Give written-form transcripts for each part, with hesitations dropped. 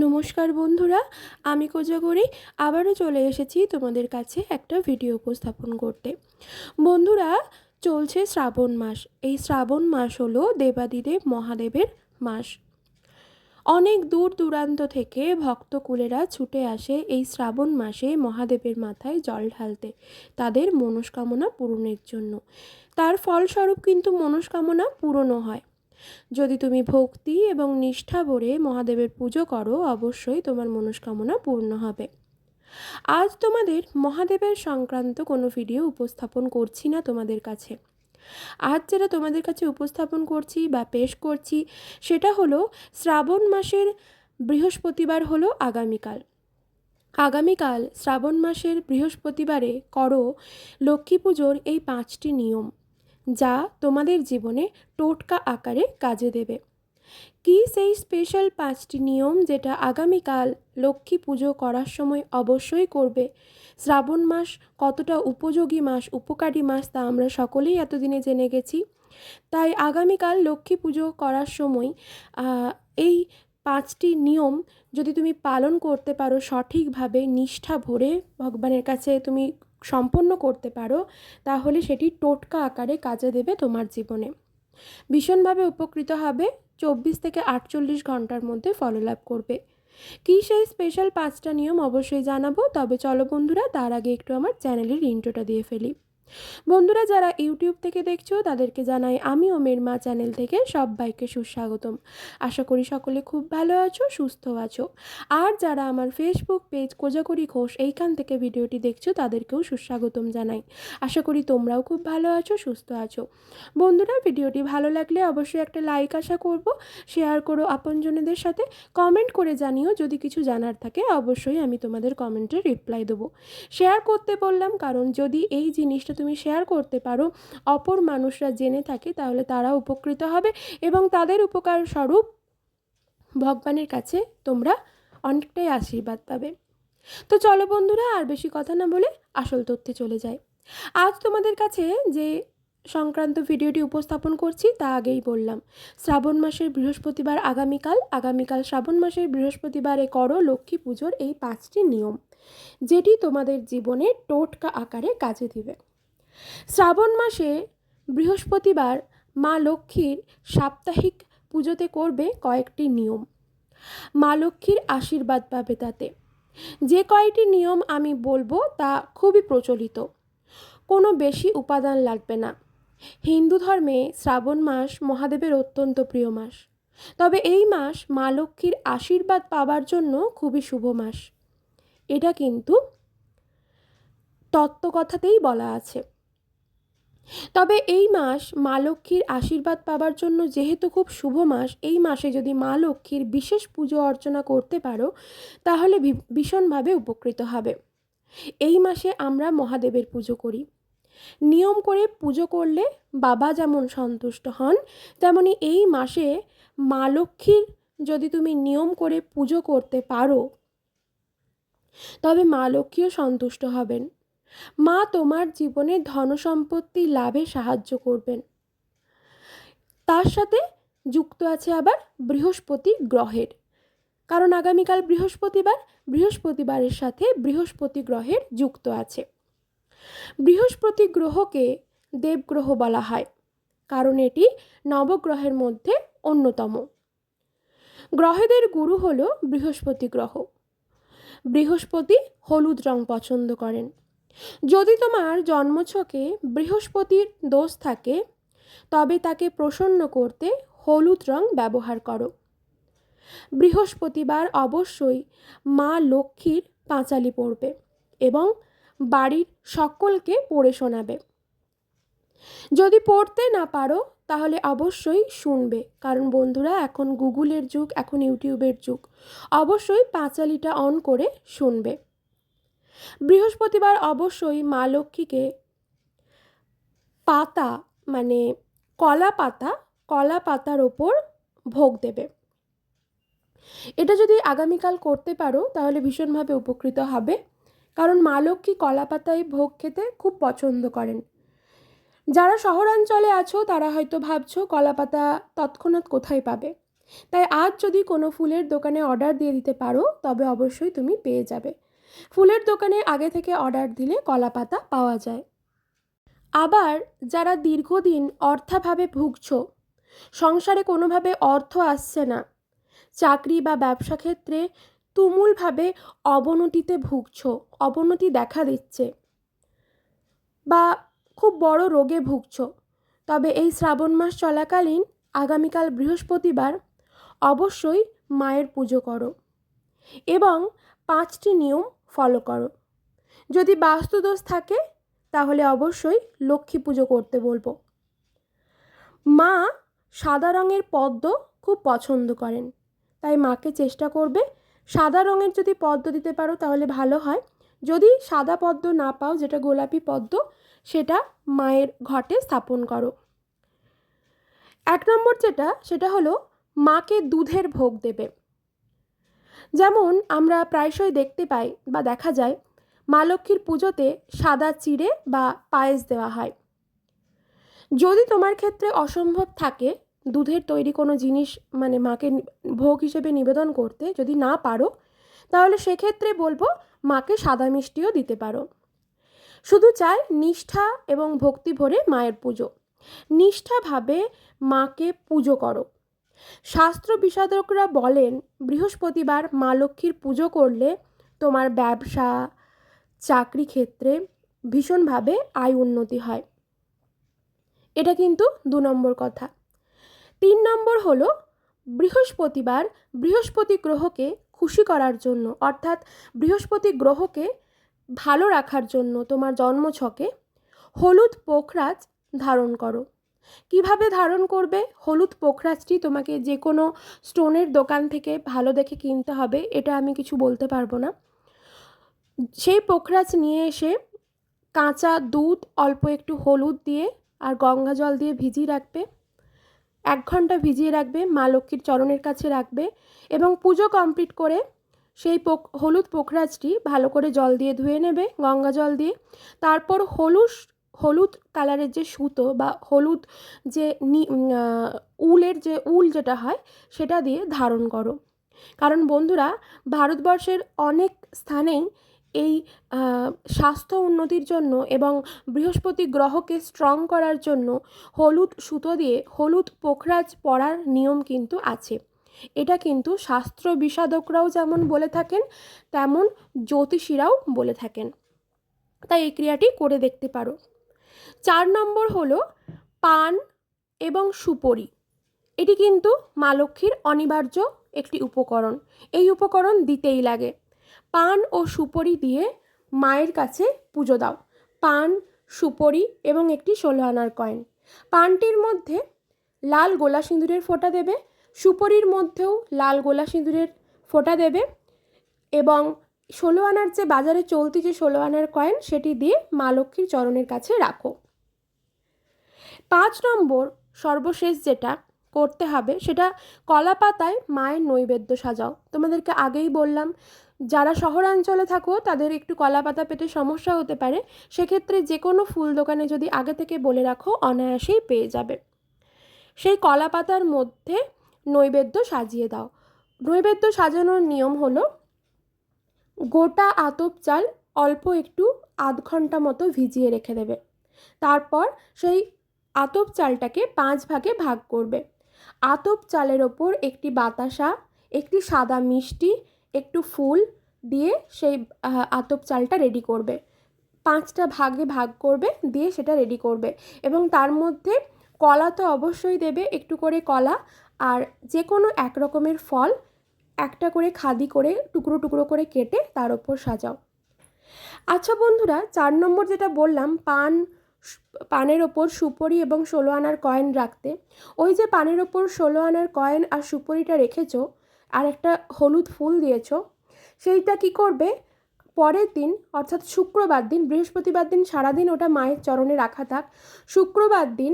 নমস্কার বন্ধুরা, আমি কোজাগরি আবারও চলে এসেছি তোমাদের কাছে একটা ভিডিও উপস্থাপন করতে। বন্ধুরা, চলছে শ্রাবণ মাস। এই শ্রাবণ মাস হলো দেবাদিদেব মহাদেবের মাস। অনেক দূর দূরান্ত থেকে ভক্তকুলেরা ছুটে আসে এই শ্রাবণ মাসে মহাদেবের মাথায় জল ঢালতে, তাদের মনস্কামনা পূরণের জন্য। তার ফলস্বরূপ কিন্তু মনস্কামনা পূরণও হয়। যদি তুমি ভক্তি এবং নিষ্ঠা ভরে মহাদেবের পুজো করো, অবশ্যই তোমার মনস্কামনা পূর্ণ হবে। আজ তোমাদের মহাদেবের সংক্রান্ত কোনো ভিডিও উপস্থাপন করছি না তোমাদের কাছে। আজ যেটা তোমাদের কাছে উপস্থাপন করছি বা পেশ করছি সেটা হলো শ্রাবণ মাসের বৃহস্পতিবার হলো আগামীকাল। আগামীকাল শ্রাবণ মাসের বৃহস্পতিবারে করো লক্ষ্মী পুজোর এই 5টি নিয়ম, যা তোমাদের জীবনে টোটকা আকারে কাজে দেবে। কি সেই স্পেশাল 5টি নিয়ম যেটা আগামীকাল লক্ষ্মী পুজো করার সময় অবশ্যই করবে? শ্রাবণ মাস কতটা উপযোগী মাস, উপকারী মাস, তা আমরা সকলেই এতদিনে জেনে গেছি। তাই আগামীকাল লক্ষ্মী পুজো করার সময় এই 5টি নিয়ম যদি তুমি পালন করতে পারো, সঠিকভাবে নিষ্ঠা ভরে ভগবানের কাছে তুমি সম্পন্ন করতে পারো, তাহলে সেটি টোটকা আকারে কাজে দেবে তোমার জীবনে। ভীষণভাবে উপকৃত হবে, 24 থেকে 48 ঘন্টার মধ্যে ফললাভ করবে। কী সেই স্পেশাল 5টা নিয়ম অবশ্যই জানাবো। তবে চলো বন্ধুরা, তার আগে একটু আমার চ্যানেলের ইন্ট্রোটা দিয়ে ফেলি। বন্ধুরা, যারা ইউটিউব থেকে দেখছো তাদেরকে জানাই আমি ওমের মা চ্যানেল থেকে সবাইকে সুস্বাগতম। আশা করি সকলে খুব ভালো আছো, সুস্থ আছো। আর যারা আমার ফেসবুক পেজ কোজাগরি ঘোষ এইখান থেকে ভিডিওটি দেখছো তাদেরকেও সুস্বাগতম জানাই। আশা করি তোমরাও খুব ভালো আছো, সুস্থ আছো। বন্ধুরা, ভিডিওটি ভালো লাগলে অবশ্যই একটা লাইক আশা করব, শেয়ার করো আপনজনেদের সাথে, কমেন্ট করে জানিও যদি কিছু জানার থাকে। অবশ্যই আমি তোমাদের কমেন্টে রিপ্লাই দেবো। শেয়ার করতে বললাম কারণ যদি এই জিনিসটা তুমি শেয়ার করতে পারো, অপর মানুষরা জেনে থাকে, তাহলে তারা উপকৃত হবে এবং তাদের উপকার স্বরূপ ভগবানের কাছে তোমরা অনেকটাই আশীর্বাদ পাবে। তো চলো বন্ধুরা, আর বেশি কথা না বলে আসল তথ্যে চলে যাই। আজ তোমাদের কাছে যে সংক্রান্ত ভিডিওটি উপস্থাপন করছি তা আগেই বললাম। শ্রাবণ মাসের বৃহস্পতিবার আগামীকাল শ্রাবণ মাসের বৃহস্পতিবারে করো লক্ষ্মী পুজোর এই 5টি নিয়ম, যেটি তোমাদের জীবনে টোটকা আকারে কাজে দিবে। শ্রাবণ মাসে বৃহস্পতিবার মা লক্ষ্মীর সাপ্তাহিক পুজোতে করবে কয়েকটি নিয়ম। মা লক্ষ্মীর আশীর্বাদ পাবে তাতে। যে কয়টি নিয়ম আমি বলবো তা খুবই প্রচলিত, কোনো বেশি উপাদান লাগবে না। হিন্দু ধর্মে শ্রাবণ মাস মহাদেবের অত্যন্ত প্রিয় মাস। তবে এই মাস মা লক্ষ্মীর আশীর্বাদ পাবার জন্য খুবই শুভ মাস। এটা কিন্তু তত্ত্বকথাতেই বলা আছে। তবে এই মাস মা লক্ষ্মীর আশীর্বাদ পাবার জন্য যেহেতু খুব শুভ মাস, এই মাসে যদি মা লক্ষ্মীর বিশেষ পুজো অর্চনা করতে পারো, তাহলে ভীষণভাবে উপকৃত হবে। এই মাসে আমরা মহাদেবের পুজো করি। নিয়ম করে পুজো করলে বাবা যেমন সন্তুষ্ট হন, তেমনি এই মাসে মা লক্ষ্মীর যদি তুমি নিয়ম করে পুজো করতে পারো, তবে মা লক্ষ্মীও সন্তুষ্ট হবেন। মা তোমার জীবনে ধনসম্পত্তি লাভে সাহায্য করবেন। তার সাথে যুক্ত আছে আবার বৃহস্পতি গ্রহের, কারণ আগামীকাল বৃহস্পতিবারের সাথে বৃহস্পতি গ্রহের যুক্ত আছে। বৃহস্পতি গ্রহকে দেবগ্রহ বলা হয়, কারণ এটি নবগ্রহের মধ্যে অন্যতম। গ্রহেদের গুরু হল বৃহস্পতি গ্রহ। বৃহস্পতি হলুদ রং পছন্দ করেন। যদি তোমার জন্মছকে বৃহস্পতির দোষ থাকে, তবে তাকে প্রসন্ন করতে হলুদ রং ব্যবহার করো। বৃহস্পতিবার অবশ্যই মা লক্ষ্মীর পাঁচালি পড়বে এবং বাড়ির সকলকে পড়ে শোনাবে। যদি পড়তে না পারো তাহলে অবশ্যই শুনবে, কারণ বন্ধুরা এখন গুগলের যুগ, এখন ইউটিউবের যুগ। অবশ্যই পাঁচালিটা অন করে শুনবে। বৃহস্পতিবার অবশ্যই মা লক্ষ্মীকে পাতা, মানে কলা পাতার ওপর ভোগ দেবে। এটা যদি আগামীকাল করতে পারো তাহলে ভীষণভাবে উপকৃত হবে, কারণ মা লক্ষ্মী কলা পাতায় ভোগ খেতে খুব পছন্দ করেন। যারা শহরাঞ্চলে আছো তারা হয়তো ভাবছো কলা পাতা তৎক্ষণাৎ কোথায় পাবে। তাই আজ যদি কোনো ফুলের দোকানে অর্ডার দিয়ে দিতে পারো তবে অবশ্যই তুমি পেয়ে যাবে। ফুলের দোকানে আগে থেকে অর্ডার দিলে কলাপাতা পাওয়া যায়। আবার যারা দীর্ঘদিন অর্থাভাবে ভুগছো, সংসারে কোনোভাবে অর্থ আসছে না, চাকরি বা ব্যবসা ক্ষেত্রে তুমুলভাবে অবনতিতে ভুগছো, অবনতি দেখা দিচ্ছে, বা খুব বড় রোগে ভুগছো, তবে এই শ্রাবণ মাস চলাকালীন আগামীকাল বৃহস্পতিবার অবশ্যই মায়ের পুজো করো এবং 5টি নিয়ম ফলো করো। যদি বাস্তুদোষ থাকে তাহলে অবশ্যই লক্ষ্মী পুজো করতে বলবো। মা সাদা রঙের পদ্ম খুব পছন্দ করেন, তাই মাকে চেষ্টা করবে সাদা রঙের যদি পদ্ম দিতে পারো তাহলে ভালো হয়। যদি সাদা পদ্ম না পাও, যেটা গোলাপি পদ্ম, সেটা মায়ের ঘটে স্থাপন করো। 1 নম্বর সেটা হলো মাকে দুধের ভোগ দেবে। যেমন আমরা প্রায়শই দেখতে পাই বা দেখা যায় মা লক্ষ্মীর পুজোতে সাদা চিড়ে বা পায়েস দেওয়া হয়। যদি তোমার ক্ষেত্রে অসম্ভব থাকে দুধের তৈরি কোনো জিনিস মানে মাকে ভোগ হিসেবে নিবেদন করতে, যদি না পারো, তাহলে সেক্ষেত্রে বলবো মাকে সাদা মিষ্টিও দিতে পারো। শুধু চাই নিষ্ঠা এবং ভক্তি ভরে মায়ের পুজো। নিষ্ঠাভাবে মাকে পুজো করো। শাস্ত্র বিশারদরা বলেন বৃহস্পতিবার মা লক্ষ্মীর পুজো করলে তোমার ব্যবসা, চাকরি ক্ষেত্রে ভীষণভাবে আয় উন্নতি হয়। এটা কিন্তু 2 নম্বর কথা। 3 নম্বর হলো বৃহস্পতিবার বৃহস্পতি গ্রহকে খুশি করার জন্য, অর্থাৎ বৃহস্পতি গ্রহকে ভালো রাখার জন্য তোমার জন্মছকে হলুদ পোখরাজ ধারণ করো। কিভাবে ধারণ করবে? হলুদ পোখরাজটি তোমাকে যে কোনো স্টোনের দোকান থেকে ভালো দেখে কিনতে হবে, এটা আমি কিছু বলতে পারবো না। সেই পোখরাজ নিয়ে এসে কাঁচা দুধ, অল্প একটু হলুদ দিয়ে আর গঙ্গা জল দিয়ে ভিজিয়ে রাখবে। 1 ঘন্টা ভিজিয়ে রাখবে, মা লক্ষ্মীর চরণের কাছে রাখবে এবং পুজো কমপ্লিট করে সেই হলুদ পোখরাজটি ভালো করে জল দিয়ে ধুয়ে নেবে, গঙ্গা জল দিয়ে। তারপর হলুদ কালারের যে সুতো বা হলুদ যে উলের যে উল যেটা হয় সেটা দিয়ে ধারণ করো। কারণ বন্ধুরা, ভারতবর্ষের অনেক স্থানেই এই স্বাস্থ্য উন্নতির জন্য এবং বৃহস্পতি গ্রহকে স্ট্রং করার জন্য হলুদ সুতো দিয়ে হলুদ পোখরাজ পরার নিয়ম কিন্তু আছে। এটা কিন্তু শাস্ত্র বিশারদরাও যেমন বলে থাকেন তেমন জ্যোতিষীরাও বলে থাকেন, তাই এই ক্রিয়াটি করে দেখতে পারো। 4 নম্বর হলো পান এবং সুপরি। এটি কিন্তু মা লক্ষ্মীর অনিবার্য একটি উপকরণ, এই উপকরণ দিতেই লাগে। পান ও সুপরি দিয়ে মায়ের কাছে পুজো দাও। পান, সুপরি এবং একটি 16 আনার কয়েন। পানটির মধ্যে লাল গোলা সিঁদুরের ফোঁটা দেবে, সুপরির মধ্যেও লাল গোলা সিঁদুরের ফোঁটা দেবে এবং 16 আনার যে বাজারে চলতি যে 16 আনার কয়েন সেটি দিয়ে মা লক্ষ্মীর চরণের কাছে রাখো। 5 নম্বর সর্বশেষ যেটা করতে হবে সেটা কলা পাতায় মায়ের নৈবেদ্য সাজাও। তোমাদেরকে আগেই বললাম, যারা শহরাঞ্চলে থাকো তাদের একটু কলা পাতা পেতে সমস্যা হতে পারে, সেক্ষেত্রে যে কোনো ফুল দোকানে যদি আগে থেকে বলে রাখো অনায়াসেই পেয়ে যাবে। সেই কলা পাতার মধ্যে নৈবেদ্য সাজিয়ে দাও। নৈবেদ্য সাজানোর নিয়ম হলো গোটা আতপ চাল অল্প একটু আধ ঘন্টা মতো ভিজিয়ে রেখে দেবে। তারপর সেই আতপ চালটাকে 5 ভাগে ভাগ করবে। আতপ চালের ওপর একটি বাতাসা, একটি সাদা মিষ্টি, একটু ফুল দিয়ে সেই আতপ চালটা রেডি করবে। 5টা ভাগে ভাগ করবে, দিয়ে সেটা রেডি করবে এবং তার মধ্যে কলা তো অবশ্যই দেবে, একটু করে কলা, আর যে কোনো 1 রকমের ফল একটা করে খাদি করে টুকরো টুকরো করে কেটে তার ওপর সাজাও। আচ্ছা বন্ধুরা, 4 নম্বর যেটা বললাম পানের ওপর সুপরি এবং 16 আনার কয়েন রাখতে, ওই যে পানের ওপর 16 আনার কয়েন আর সুপরিটা রেখেছো আর একটা হলুদ ফুল দিয়েছো, সেইটা কি করবে, পরের দিন অর্থাৎ শুক্রবার দিন, বৃহস্পতিবার দিন সারাদিন ওটা মায়ের চরণে রাখা থাক। শুক্রবার দিন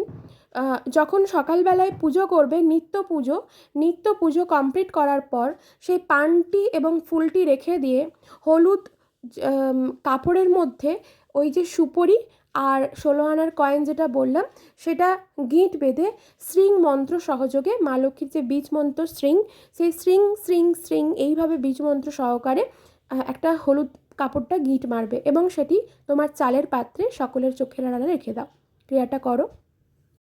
যখন সকালবেলায় পুজো করবে, নিত্য পুজো কমপ্লিট করার পর সেই পানটি এবং ফুলটি রেখে দিয়ে হলুদ কাপড়ের মধ্যে ওই যে সুপরি আর 16 আনার কয়েন যেটা বললাম সেটা গিঁট বেঁধে শ্রিং মন্ত্র সহযোগে মা লক্ষ্মীর যে বীজ মন্ত্র শ্রিং, সেই শ্রিং শ্রিং শ্রিং এইভাবে বীজ মন্ত্র সহকারে একটা হলুদ কাপড়টা গিঁট মারবে এবং সেটি তোমার চালের পাত্রে সকলের চোখের আড়ালে রেখে দাও। ক্রিয়াটা করো।